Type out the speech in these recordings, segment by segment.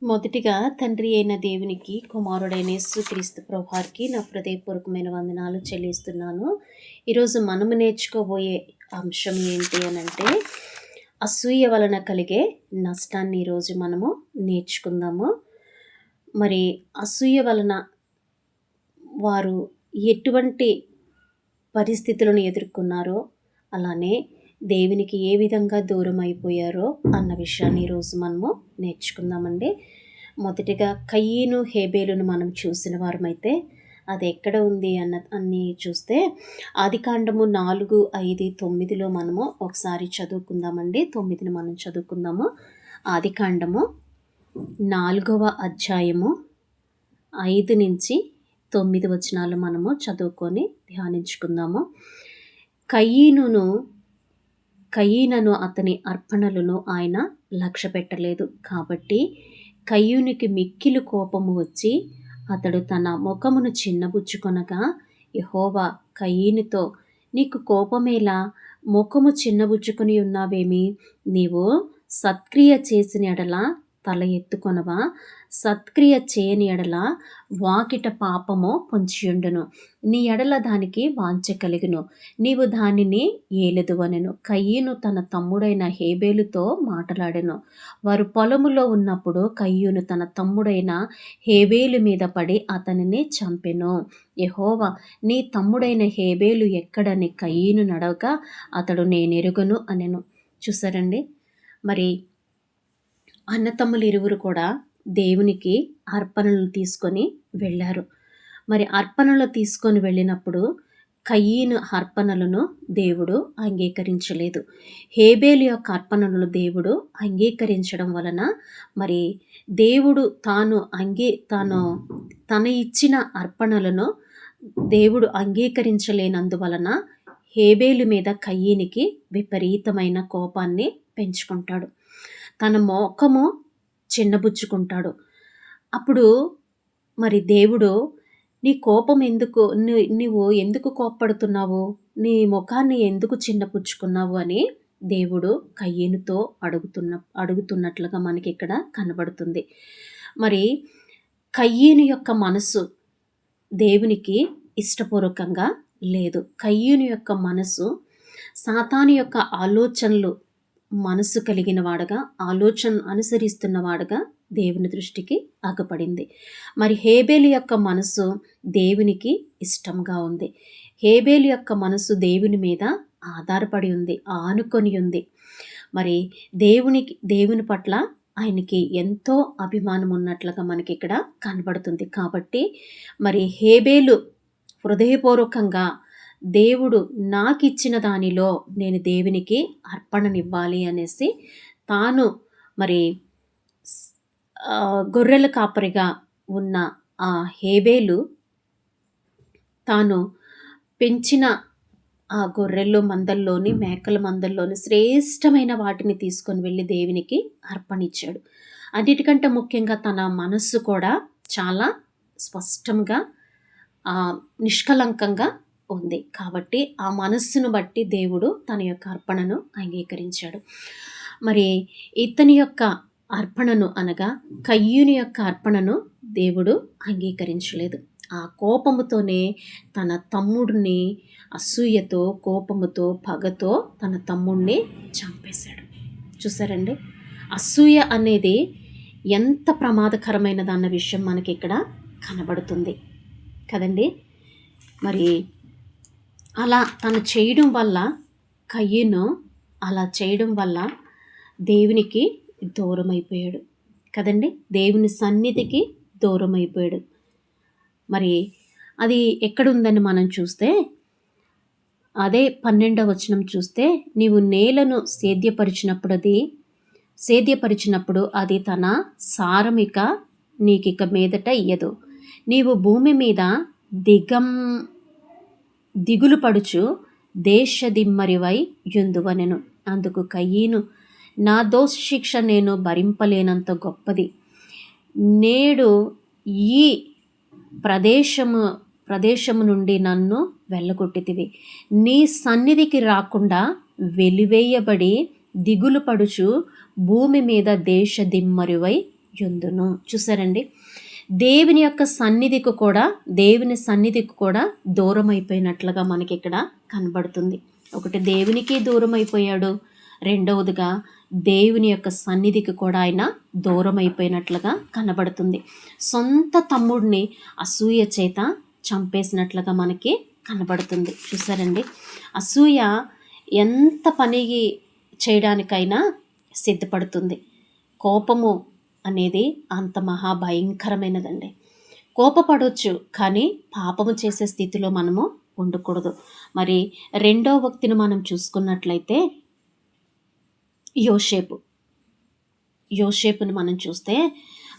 మొదటిగా తండ్రి అయిన దేవునికి, కుమారుడైన యేసుక్రీస్తు ప్రభువారికి నా హృదయపూర్వకమైన వందనాలు చెల్లిస్తున్నాను. ఈరోజు మనము నేర్చుకోబోయే అంశం ఏంటి అనంటే, అసూయ వలన కలిగే నష్టాన్ని ఈరోజు మనము నేర్చుకుందాము. మరి అసూయ వలన వారు ఎటువంటి పరిస్థితులను ఎదుర్కొన్నారో, అలానే దేవునికి ఏ విధంగా దూరం అయిపోయారో అన్న విషయాన్ని ఈరోజు మనము నేర్చుకుందామండి. మొదటిగా కయీను హేబేలును మనం చూసిన వారమైతే అది ఎక్కడ ఉంది అన్ని చూస్తే ఆదికాండము 4, 5, 9లో మనము ఒకసారి చదువుకుందామండి. 9ని మనం చదువుకుందాము. ఆదికాండము 4వ అధ్యాయము 5 నుంచి 9 వచనాలు మనము చదువుకొని ధ్యానించుకుందాము. కయీనను అతని అర్పణలను ఆయన లక్ష్య పెట్టలేదు. కాబట్టి కయ్యూనికి మిక్కిలి కోపము వచ్చి అతడు తన ముఖమును చిన్నబుచ్చుకొనగా, యెహోవా కయీనుతో, నీకు కోపమేలా? ముఖము చిన్నబుచ్చుకొని ఉన్నావేమి? నీవు సత్క్రియ చేసిన ఎడల తల ఎత్తుకొనవా? సత్క్రియ చేయని ఎడల వాకిట పాపము పొంచియుండును. నీ ఎడల దానికి వాంఛ కలుగును, నీవు దానిని ఏలెదువనెను. కయ్యూను తన తమ్ముడైన హేబేలుతో మాట్లాడెను. వారు పొలములో ఉన్నప్పుడు కయ్యూను తన తమ్ముడైన హేబేలు మీద పడి అతనిని చంపెను. యెహోవా, నీ తమ్ముడైన హేబేలు ఎక్కడని కయ్యూను నడవగా అతడు నేనెరుగను అనెను. చూసారండి, మరి అన్నతమ్ములు ఇరువురు కూడా దేవునికి అర్పణలు తీసుకొని వెళ్ళారు. మరి అర్పణలు తీసుకొని వెళ్ళినప్పుడు కయీను అర్పణలను దేవుడు అంగీకరించలేదు. హేబేలు యొక్క అర్పణలను దేవుడు అంగీకరించడం వలన మరి దేవుడు తన ఇచ్చిన అర్పణలను దేవుడు అంగీకరించలేనందువలన హేబేలు మీద కయీనికి విపరీతమైన కోపాన్ని పెంచుకుంటాడు. తన మోకము చిన్నబుచ్చుకుంటాడు. అప్పుడు మరి దేవుడు, నీ కోపం ఎందుకు, నువ్వు ఎందుకు కోప్పడుతున్నావు? నీ ముఖాన్ని ఎందుకు చిన్నపుచ్చుకున్నావు అని దేవుడు కయ్యూనుతో అడుగుతున్నట్లుగా మనకి ఇక్కడ కనబడుతుంది. మరి కయ్యూను యొక్క మనసు దేవునికి ఇష్టపూర్వకంగా లేదు. కయ్యూను యొక్క మనసు సాతాను యొక్క ఆలోచనలు మనసు కలిగిన వాడుగా, ఆలోచన అనుసరిస్తున్నవాడుగా దేవుని దృష్టికి అగపడింది. మరి హేబేలు యొక్క మనసు దేవునికి ఇష్టంగా ఉంది. హేబేలు యొక్క మనసు దేవుని మీద ఆధారపడి ఉంది, ఆనుకొని ఉంది. మరి దేవుని పట్ల ఆయనకి ఎంతో అభిమానం ఉన్నట్లుగా మనకి ఇక్కడ కనబడుతుంది. కాబట్టి మరి హేబేలు హృదయపూర్వకంగా దేవుడు నాకు ఇచ్చిన దానిలో నేను దేవునికి అర్పణనివ్వాలి అనేసి తాను మరి గొర్రెల కాపరిగా ఉన్న ఆ హేబేలు తాను పెంచిన ఆ గొర్రెలు మందల్లోని, మేకల మందల్లోని శ్రేష్టమైన వాటిని తీసుకొని వెళ్ళి దేవునికి అర్పణించాడు. అన్నిటికంటే ముఖ్యంగా తన మనస్సు కూడా చాలా స్పష్టంగా నిష్కలంకంగా ఉంది. కాబట్టి ఆ మనస్సును బట్టి దేవుడు తన యొక్క అర్పణను అంగీకరించాడు. మరి ఇతని యొక్క అర్పణను అనగా కయ్యూని యొక్క అర్పణను దేవుడు అంగీకరించలేదు. ఆ కోపముతోనే తన తమ్ముడిని అసూయతో, కోపముతో, పగతో తన తమ్ముడిని చంపేశాడు. చూసారండి, అసూయ అనేది ఎంత ప్రమాదకరమైనదన్న విషయం మనకి ఇక్కడ కనబడుతుంది కదండి. మరి అలా తను చేయడం వల్ల, కయ్యూను అలా చేయడం వల్ల దేవునికి దూరం అయిపోయాడు కదండి. దేవుని సన్నిధికి దూరం అయిపోయాడు. మరి అది ఎక్కడుందని మనం చూస్తే అదే 12వ వచనం చూస్తే, నీవు నేలను సేద్యపరిచినప్పుడు అది తన సారమిక నీకిక మీదట ఇయ్యదు. నీవు భూమి మీద దిగులు పడుచు దేశదిమ్మరివై యుందువనెను. అందుకు కయ్యూను, నా దోష శిక్ష నేను భరింపలేనంత గొప్పది. నేడు ఈ ప్రదేశము నుండి నన్ను వెళ్ళగొట్టితివి. నీ సన్నిధికి రాకుండా వెలివేయబడి దిగులు పడుచు భూమి మీద దేశదిమ్మరివై యుందును. చూసారండి, దేవుని సన్నిధికి కూడా దూరం అయిపోయినట్లుగా మనకి ఇక్కడ కనబడుతుంది. ఒకటి దేవునికి దూరం అయిపోయాడు, రెండవదిగా దేవుని యొక్క సన్నిధికి కూడా ఆయన దూరం అయిపోయినట్లుగా కనబడుతుంది. సొంత తమ్ముడిని అసూయ చేత చంపేసినట్లుగా మనకి కనబడుతుంది. చూసారండి, అసూయ ఎంత పని చేయడానికైనా సిద్ధపడుతుంది. కోపము అనేది అంత మహాభయంకరమైనదండి. కోపపడవచ్చు, కానీ పాపము చేసే స్థితిలో మనము ఉండకూడదు. మరి రెండో వ్యక్తిని మనం చూసుకున్నట్లయితే యోషేపుని మనం చూస్తే,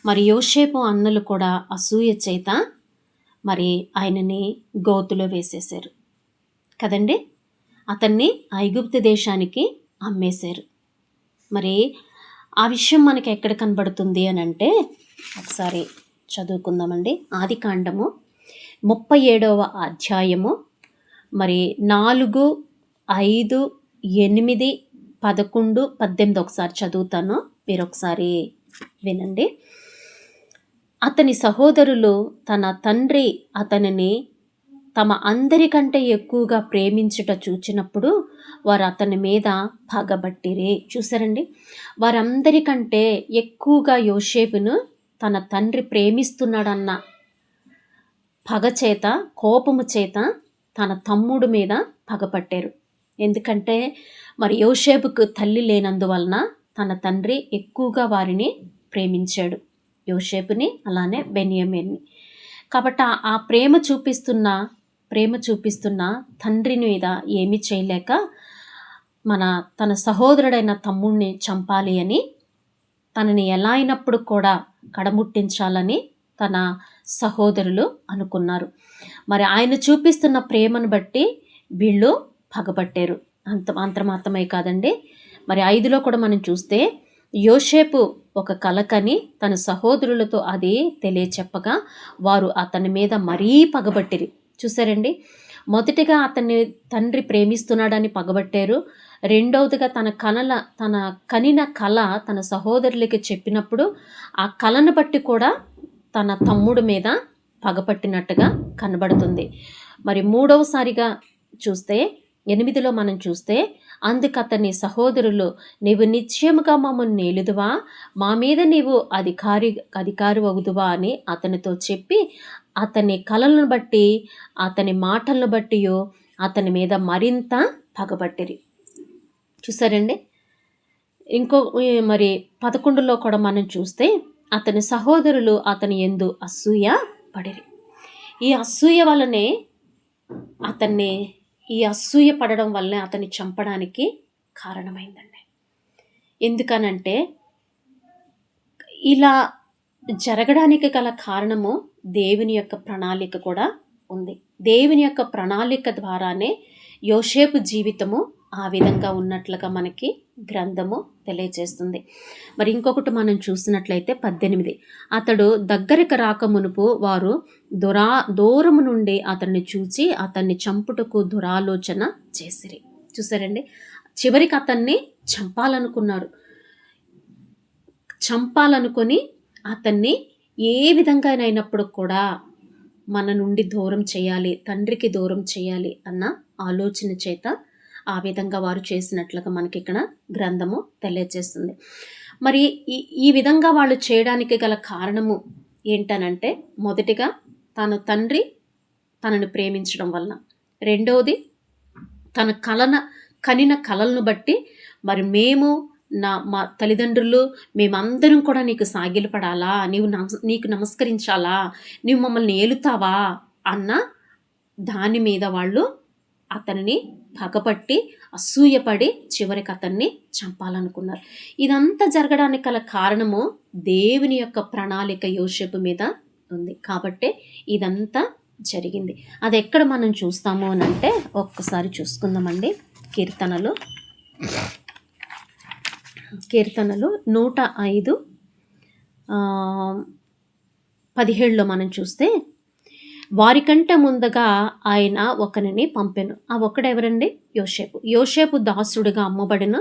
మరి యోషేపు అన్నలు కూడా అసూయ చేత మరి ఆయనని గోతులో వేసేశారు కదండి. అతన్ని ఐగుప్తు దేశానికి అమ్మేశారు. మరి ఆ విషయం మనకి ఎక్కడ కనబడుతుంది అని అంటే, ఒకసారి చదువుకుందామండి. ఆదికాండము 37వ అధ్యాయము మరి 4, 5, 8, 11, 18 ఒకసారి చదువుతాను, మీరు ఒకసారి వినండి. అతని సహోదరులు తన తండ్రి అతనిని తమ అందరికంటే ఎక్కువగా ప్రేమించుట చూచినప్పుడు వారు అతని మీద పగబట్టిరే. చూసారండి, వారందరికంటే ఎక్కువగా యోషేపును తన తండ్రి ప్రేమిస్తున్నాడన్న పగ చేత, కోపము చేత తన తమ్ముడు మీద పగపట్టారు. ఎందుకంటే మరి యోషేపుకు తల్లి లేనందువలన తన తండ్రి ఎక్కువగా వారిని ప్రేమించాడు, యోషేపుని అలానే బెన్యామీన్ని. కాబట్టి ఆ ప్రేమ చూపిస్తున్న తండ్రి మీద ఏమీ చేయలేక తన సహోదరుడైన తమ్ముడిని చంపాలి అని, తనని ఎలా అయినప్పుడు కూడా కడముట్టించాలని తన సహోదరులు అనుకున్నారు. మరి ఆయన చూపిస్తున్న ప్రేమను బట్టి వీళ్ళు పగబట్టారు. అంతమాత్రమే కాదండి, మరి 5లో కూడా మనం చూస్తే, యోషేపు ఒక కల కని తన సహోదరులతో అది తెలియచెప్పగా వారు అతని మీద మరీ పగబట్టిరి. చూసారండి, మొదటిగా అతన్ని తండ్రి ప్రేమిస్తున్నాడని పగబట్టారు. రెండవదిగా తన కనిన కళ తన సహోదరులకి చెప్పినప్పుడు ఆ కళను బట్టి కూడా తన తమ్ముడు మీద పగపట్టినట్టుగా కనబడుతుంది. మరి మూడవసారిగా చూస్తే 8లో మనం చూస్తే, అందుకు అతని సహోదరులు, నీవు నిశ్చయముగా మమ్మల్ని నేలుదువా, మా మీద నీవు అధికారి వగుదువా అని అతనితో చెప్పి అతని కలలను బట్టి అతని మాటలను బట్టి అతని మీద మరింత పగబట్టిరి. చూసారండి, మరి 11లో కూడా మనం చూస్తే, అతని సహోదరులు అతని యందు అసూయ పడిరి. ఈ అసూయ పడడం వల్లనే అతన్ని చంపడానికి కారణమైందండి. ఎందుకనంటే ఇలా జరగడానికి గల కారణము దేవుని యొక్క ప్రణాళిక కూడా ఉంది. దేవుని యొక్క ప్రణాళిక ద్వారానే యోషేపు జీవితము ఆ విధంగా ఉన్నట్లుగా మనకి గ్రంథము తెలియజేస్తుంది. మరి ఇంకొకటి మనం చూసినట్లయితే 18, అతడు దగ్గరికి రాక మునుపు వారు దూరము నుండి అతన్ని చూచి అతన్ని చంపుటకు దురాలోచన చేసిరి. చూసారండి, చివరికి అతన్ని చంపాలనుకొని అతన్ని ఏ విధంగానైనప్పుడు కూడా మన నుండి దూరం చేయాలి, తండ్రికి దూరం చేయాలి అన్న ఆలోచన చేత ఆ విధంగా వారు చేసినట్లుగా మనకి ఇక్కడ గ్రంథము తెలియజేస్తుంది. మరి ఈ విధంగా వాళ్ళు చేయడానికి గల కారణము ఏంటనంటే, మొదటిగా తన తండ్రి తనను ప్రేమించడం వలన, రెండవది తన కనిన కలలను బట్టి, మరి మా తల్లిదండ్రులు మేమందరం కూడా నీకు సాగిలపడాలా, నీకు నమస్కరించాలా, నీవు మమ్మల్ని ఏలుతావా అన్న దాని మీద వాళ్ళు అతన్ని పగపట్టి అసూయపడి చివరికి అతన్ని చంపాలనుకున్నారు. ఇదంతా జరగడానికి గల కారణము దేవుని యొక్క ప్రణాళిక యోషేపు మీద ఉంది కాబట్టి ఇదంతా జరిగింది. అది ఎక్కడ మనం చూస్తాము అని అంటే, ఒక్కసారి చూసుకుందామండి. కీర్తనలు 105 17లో మనం చూస్తే, వారికంటే ముందుగా ఆయన ఒకనిని పంపెను. ఆ ఒకడెవరండి? యోషేపు దాసుడుగా అమ్మబడిన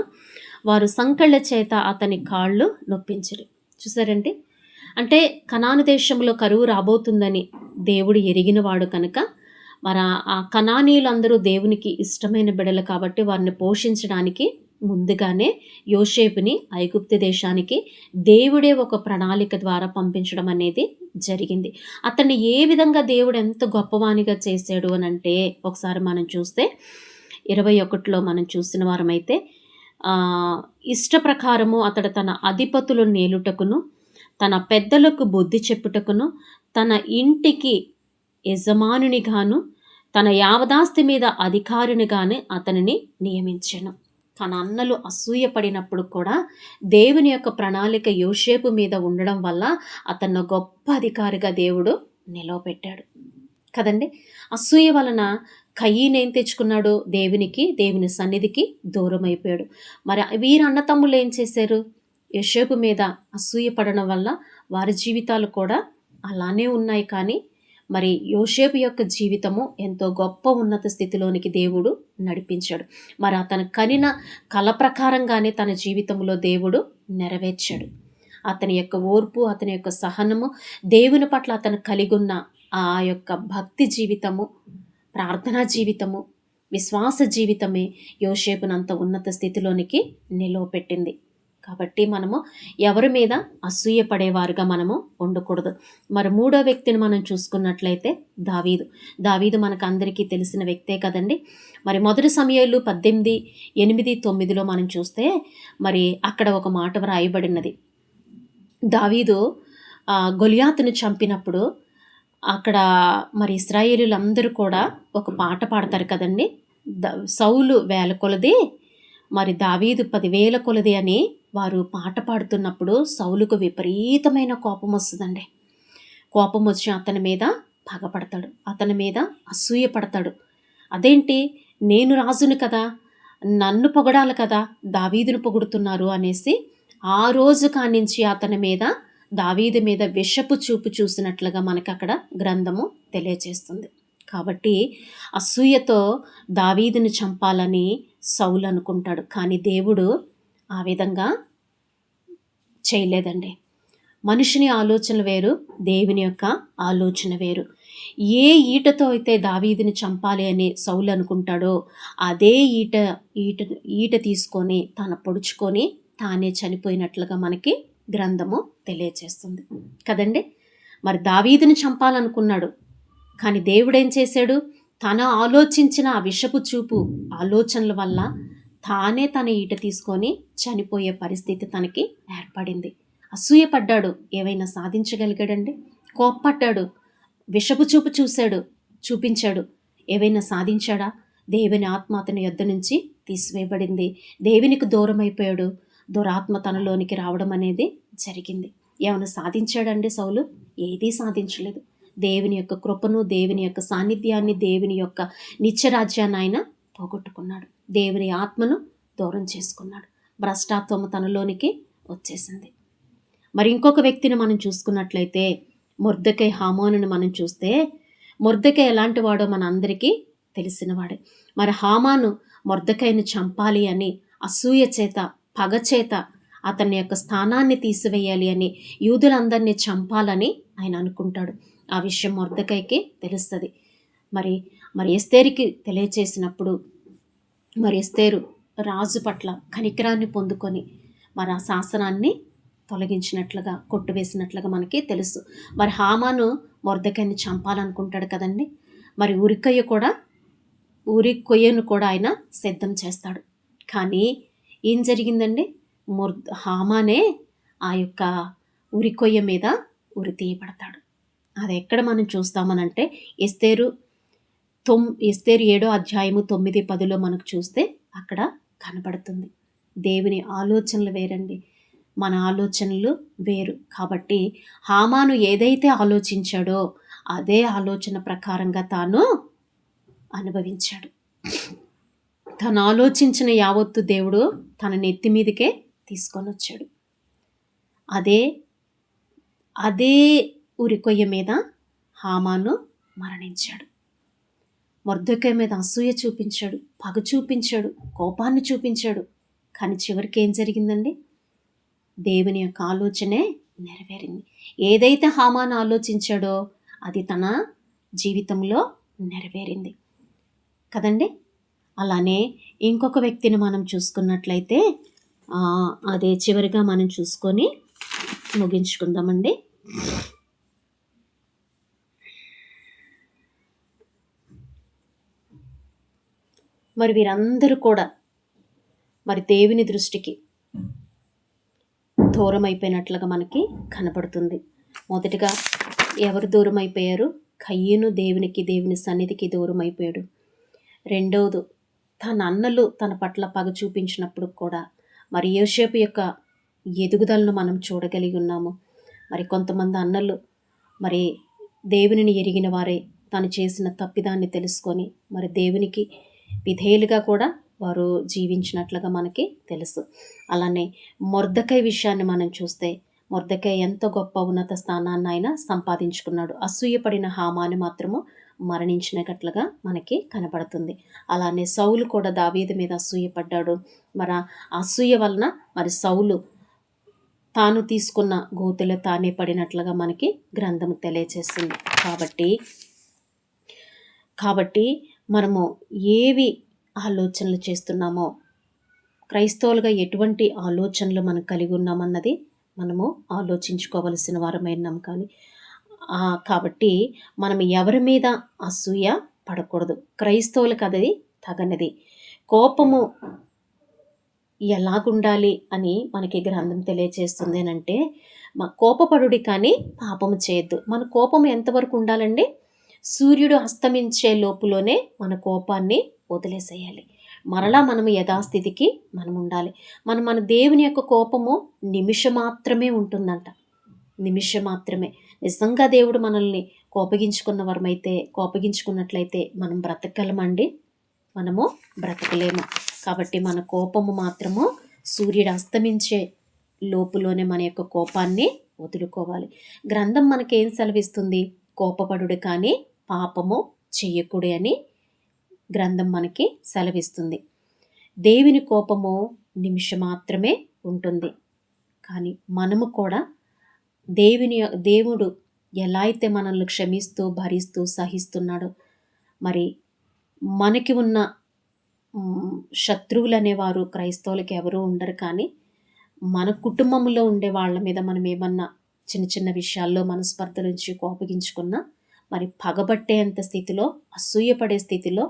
వారు సంకెళ్ళ చేత అతని కాళ్ళు నొప్పించిరి. చూసారండి, అంటే కనాను దేశంలో కరువు రాబోతుందని దేవుడు ఎరిగినవాడు కనుక మరి ఆ కనానీయులందరూ దేవునికి ఇష్టమైన బిడ్డలు కాబట్టి వారిని పోషించడానికి ముందుగానే యోసేపుని ఐగుప్తు దేశానికి దేవుడే ఒక ప్రణాళిక ద్వారా పంపించడం అనేది జరిగింది. అతన్ని ఏ విధంగా దేవుడు ఎంత గొప్పవానిగా చేశాడు అని అంటే ఒకసారి మనం చూస్తే 21లో మనం చూసిన వారమైతే ఇష్ట ప్రకారము అతడు తన అధిపతులు నేలుటకును తన పెద్దలకు బుద్ధి చెప్పుటకును తన ఇంటికి యజమానునిగాను తన యావదాస్తి మీద అధికారినిగాను అతనిని నియమించెను. తన అన్నలు అసూయపడినప్పుడు కూడా దేవుని యొక్క ప్రణాళిక యోసేపు మీద ఉండడం వల్ల అతన్ని గొప్ప అధికారిగా దేవుడు నిలవబెట్టాడు కదండి. అసూయ వలన కయీను ఏం తెచ్చుకున్నాడు? దేవుని సన్నిధికి దూరం అయిపోయాడు. మరి వీరు అన్నతమ్ములు ఏం చేశారు? యోసేపు మీద అసూయ పడడం వల్ల వారి జీవితాలు కూడా అలానే ఉన్నాయి. కానీ మరి యోసేపు యొక్క జీవితము ఎంతో గొప్ప ఉన్నత స్థితిలోనికి దేవుడు నడిపించాడు. మరి అతను కనిన కల ప్రకారంగానే తన జీవితంలో దేవుడు నెరవేర్చాడు. అతని యొక్క ఓర్పు, అతని యొక్క సహనము, దేవుని పట్ల అతను కలిగి ఉన్న ఆ యొక్క భక్తి జీవితము, ప్రార్థనా జీవితము, విశ్వాస జీవితమే యోసేపునంత ఉన్నత స్థితిలోనికి నిలవపెట్టింది. కాబట్టి మనము ఎవరి మీద అసూయ పడేవారుగా మనము ఉండకూడదు. మరి మూడో వ్యక్తిని మనం చూసుకున్నట్లయితే దావీదు మనకు అందరికీ తెలిసిన వ్యక్తే కదండి. మరి మొదటి సమయాలు 18:8-9లో మనం చూస్తే మరి అక్కడ ఒక మాట వ్రాయబడినది. దావీదు గొలియాతును చంపినప్పుడు అక్కడ మరి ఇశ్రాయేలీలందరూ కూడా ఒక పాట పాడతారు కదండి. సౌలు 1000 కొలది మరి దావీదు 10,000 కొలది అని వారు పాట పాడుతున్నప్పుడు సౌలుకు విపరీతమైన కోపం వస్తుందండి. కోపం వచ్చి అతని మీద పగపడతాడు, అతని మీద అసూయ పడతాడు. అదేంటి, నేను రాజును కదా, నన్ను పొగడాలి కదా, దావీదును పొగుడుతున్నారు అనేసి ఆ రోజు కానించి అతని మీద దావీదు మీద విషపు చూపు చూసినట్లుగా మనకి అక్కడ గ్రంథము తెలియజేస్తుంది. కాబట్టి అసూయతో దావీదుని చంపాలని సౌలు అనుకుంటాడు. కానీ దేవుడు ఆ విధంగా చేయలేదండి. మనుషుని ఆలోచన వేరు, దేవుని యొక్క ఆలోచన వేరు. ఏ ఈటతో అయితే దావీదుని చంపాలి అని సౌలు అనుకుంటాడో అదే ఈట తీసుకొని తన పొడుచుకొని తానే చనిపోయినట్లుగా మనకి గ్రంథము తెలియచేస్తుంది కదండి. మరి దావీదుని చంపాలనుకున్నాడు, కానీ దేవుడు ఏం చేశాడు? తన ఆలోచించిన ఆ విషపు చూపు ఆలోచనల వల్ల తానే తన ఈట తీసుకొని చనిపోయే పరిస్థితి తనకి ఏర్పడింది. అసూయపడ్డాడు, ఏవైనా సాధించగలిగాడండి? కోప్పడ్డాడు, విషపు చూపు చూపించాడు, ఏవైనా సాధించాడా? దేవుని ఆత్మ అతని యొద్ద నుంచి తీసివేయబడింది. దేవునికి దూరం అయిపోయాడు. దురాత్మ తనలోనికి రావడం అనేది జరిగింది. ఏమైనా సాధించాడండి సౌలు? ఏదీ సాధించలేదు. దేవుని యొక్క కృపను, దేవుని యొక్క సాన్నిధ్యాన్ని, దేవుని యొక్క నిత్యరాజ్యాన్ని ఆయన పోగొట్టుకున్నాడు. దేవుని ఆత్మను దూరం చేసుకున్నాడు. భ్రష్టాత్వము తనలోనికి వచ్చేసింది. మరి ఇంకొక వ్యక్తిని మనం చూసుకున్నట్లయితే మొర్దెకై హామానుని మనం చూస్తే మొర్దెకై ఎలాంటి వాడో మన అందరికీ తెలిసినవాడే. మరి హామాను మొర్దెకైని చంపాలి అని అసూయ చేత, పగ చేత అతని యొక్క స్థానాన్ని తీసివేయాలి అని, యూదులందరినీ చంపాలని ఆయన అనుకుంటాడు. ఆ విషయం మొర్దెకైకి తెలుస్తుంది. మరి ఎస్తేరుకి తెలియచేసినప్పుడు మరి ఎస్తేరు రాజు పట్ల కనికరాన్ని పొందుకొని మరి ఆ శాసనాన్ని తొలగించినట్లుగా, కొట్టువేసినట్లుగా మనకి తెలుసు. మరి హామాను మొర్దెకైని చంపాలనుకుంటాడు కదండి. మరి ఉరికొయ్యను కూడా ఆయన సిద్ధం చేస్తాడు. కానీ ఏం జరిగిందండి? హామానే ఆ యొక్క ఉరికొయ్య మీద ఉరి తీయబడతాడు. అది ఎక్కడ మనం చూస్తామనంటే ఎస్తేరు 7వ అధ్యాయము 9-10లో మనకు చూస్తే అక్కడ కనబడుతుంది. దేవుని ఆలోచనలు వేరండి, మన ఆలోచనలు వేరు. కాబట్టి హామాను ఏదైతే ఆలోచించాడో అదే ఆలోచన ప్రకారంగా తాను అనుభవించాడు. తను ఆలోచించిన యావత్తు దేవుడు తన నెత్తి మీదకే తీసుకొని వచ్చాడు. అదే ఉరికొయ్య మీద హామాను మరణించాడు. మొర్దెకై మీద అసూయ చూపించాడు, పగ చూపించాడు, కోపాన్ని చూపించాడు. కానీ చివరికి ఏం జరిగిందండి? దేవుని యొక్క ఆలోచనే నెరవేరింది. ఏదైతే హామాను ఆలోచించాడో అది తన జీవితంలో నెరవేరింది కదండి. అలానే ఇంకొక వ్యక్తిని మనం చూసుకున్నట్లయితే అదే చివరిగా మనం చూసుకొని ముగించుకుందామండి. మరి వీరందరూ కూడా మరి దేవుని దృష్టికి దూరం అయిపోయినట్లుగా మనకి కనపడుతుంది. మొదటిగా ఎవరు దూరం అయిపోయారు? కయ్యను దేవుని సన్నిధికి దూరం అయిపోయాడు. రెండవది, తన అన్నలు తన పట్ల పగ చూపించినప్పుడు కూడా మరి యోసేపు యొక్క ఎదుగుదలను మనం చూడగలిగి ఉన్నాము. మరి కొంతమంది అన్నలు మరి దేవునిని ఎరిగిన వారే తను చేసిన తప్పిదాన్ని తెలుసుకొని మరి దేవునికి విధేయులుగా కూడా వారు జీవించినట్లుగా మనకి తెలుసు. అలానే మొర్దెకై విషయాన్ని మనం చూస్తే మొర్దెకై ఎంతో గొప్ప ఉన్నత స్థానాన్ని ఆయన సంపాదించుకున్నాడు. అసూయపడిన హామాను మాత్రము మరణించినట్లుగా మనకి కనపడుతుంది. అలానే సౌలు కూడా దావీదు మీద అసూయపడ్డాడు. మరి అసూయ వలన మరి సౌలు తాను తీసుకున్న గోతిలో తానే పడినట్లుగా మనకి గ్రంథము తెలియజేస్తుంది. కాబట్టి మనము ఏవి ఆలోచనలు చేస్తున్నామో, క్రైస్తవులుగా ఎటువంటి ఆలోచనలు మనం కలిగి ఉన్నామన్నది మనము ఆలోచించుకోవలసిన వారమైనాం. కాబట్టి మనం ఎవరి మీద అసూయ పడకూడదు. క్రైస్తవులకు అది తగనిది. కోపము ఎలాగుండాలి అని మనకి గ్రంథం తెలియజేస్తుంది అంటే, కోపపడుడి కానీ పాపము చేయొద్దు. మన కోపం ఎంతవరకు ఉండాలండి? సూర్యుడు అస్తమించే లోపులోనే మన కోపాన్ని వదిలేసేయాలి. మరలా మనము యథాస్థితికి మనం ఉండాలి. మన దేవుని యొక్క కోపము నిమిషం మాత్రమే ఉంటుందంట. నిమిషం మాత్రమే. నిజంగా దేవుడు మనల్ని కోపగించుకున్నట్లయితే మనం బ్రతకగలమండి? మనము బ్రతకలేము. కాబట్టి మన కోపము మాత్రము సూర్యుడు అస్తమించే లోపులోనే మన యొక్క కోపాన్ని వదులుకోవాలి. గ్రంథం మనకేం సెలవిస్తుంది? కోపపడుడు కానీ పాపము చెయ్యకుడి అని గ్రంథం మనకి సెలవిస్తుంది. దేవుని కోపము నిమిషం మాత్రమే ఉంటుంది. కానీ మనము కూడా దేవుడు ఎలా అయితే మనల్ని క్షమిస్తూ భరిస్తూ సహిస్తున్నాడో, మరి మనకి ఉన్న శత్రువులు అనేవారు క్రైస్తవులకి ఎవరూ ఉండరు. కానీ మన కుటుంబంలో ఉండే వాళ్ళ మీద మనం ఏమన్నా చిన్న చిన్న విషయాల్లో మనస్పర్ధల నుంచి కోపగించుకున్నా, మరి పగబట్టేంత స్థితిలో, అసూయపడే స్థితిలో,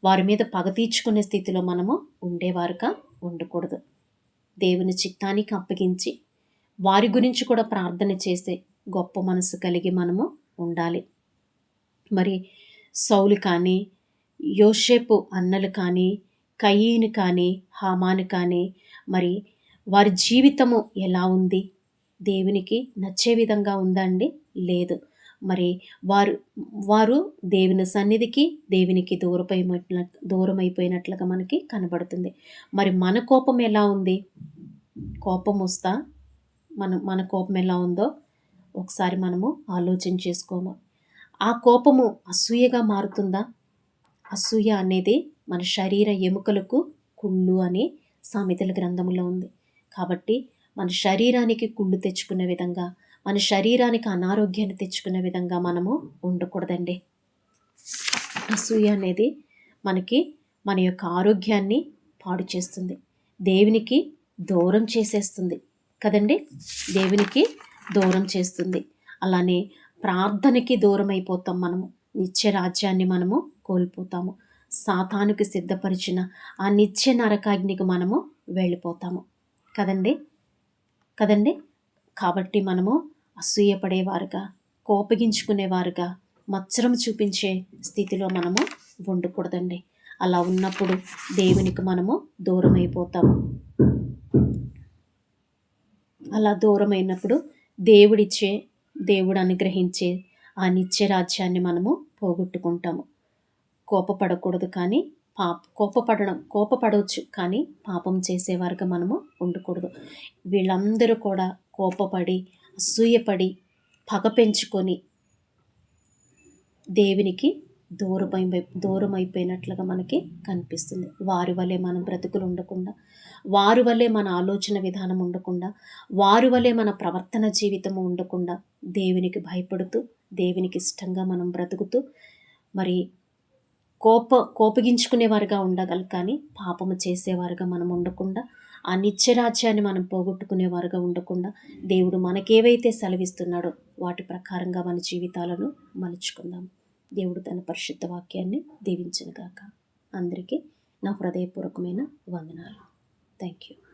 వారి మీద పగ తీర్చుకునే స్థితిలో మనము ఉండేవారుగా ఉండకూడదు. దేవుని చిత్తానికి అప్పగించి వారి గురించి కూడా ప్రార్థన చేసే గొప్ప మనసు కలిగి మనము ఉండాలి. మరి సౌలు కానీ, యోసేపు అన్నలు కానీ, కయీను కానీ, హామాను కానీ, మరి వారి జీవితము ఎలా ఉంది? దేవునికి నచ్చే విధంగా ఉందండి? లేదు. మరి వారు దేవుని సన్నిధికి దేవునికి దూరమైపోయినట్లుగా మనకి కనబడుతుంది. మరి మన కోపం ఎలా ఉంది? కోపం వస్తా మన కోపం ఎలా ఉందో ఒకసారి మనము ఆలోచన చేసుకోము. ఆ కోపము అసూయగా మారుతుందా? అసూయ అనేది మన శరీర ఎముకలకు కుళ్ళు అని సామెతల గ్రంథంలో ఉంది. కాబట్టి మన శరీరానికి కుళ్ళు తెచ్చుకునే విధంగా, మన శరీరానికి అనారోగ్యాన్ని తెచ్చుకునే విధంగా మనము ఉండకూడదండి. అసూయ అనేది మన యొక్క ఆరోగ్యాన్ని పాడు చేస్తుంది, దేవునికి దూరం చేసేస్తుంది కదండి. దేవునికి దూరం చేస్తుంది. అలానే ప్రార్థనకి దూరం అయిపోతాం. మనము నిత్య రాజ్యాన్ని మనము కోల్పోతాము. సాతానుకి సిద్ధపరిచిన ఆ నిత్య నరకాగ్నికి మనము వెళ్ళిపోతాము కదండి. కాబట్టి మనము అసూయపడేవారుగా, కోపగించుకునేవారుగా, మత్సరం చూపించే స్థితిలో మనము ఉండకూడదండి. అలా ఉన్నప్పుడు దేవునికి మనము దూరం అయిపోతాము. అలా దూరమైనప్పుడు దేవుడు అనుగ్రహించే ఆ నిత్య రాజ్యాన్ని మనము పోగొట్టుకుంటాము. కోపపడకూడదు కానీ కోపపడవచ్చు కానీ పాపం చేసేవారుగా మనము ఉండకూడదు. వీళ్ళందరూ కూడా కోపపడి, అసూయపడి, పగ పెంచుకొని దేవునికి దూరం అయిపోయినట్లుగా మనకి కనిపిస్తుంది. వారి వలె మనం బ్రతుకులు ఉండకుండా, వారి వలె మన ఆలోచన విధానం ఉండకుండా, వారి వలె మన ప్రవర్తన జీవితము ఉండకుండా, దేవునికి భయపడుతూ, దేవునికి ఇష్టంగా మనం బ్రతుకుతూ, మరి కోపగించుకునేవారుగా ఉండగలరు, కానీ పాపము చేసేవారుగా మనం ఉండకుండా, ఆ నిత్యరాజ్యాన్ని మనం పోగొట్టుకునేవారుగా ఉండకుండా, దేవుడు మనకేవైతే సెలవిస్తున్నాడో వాటి ప్రకారంగా మన జీవితాలను మలుచుకుందాం. దేవుడు తన పరిశుద్ధ వాక్యాన్ని దీవించును గాక. అందరికీ నా హృదయపూర్వకమైన వందనాలు. Thank you.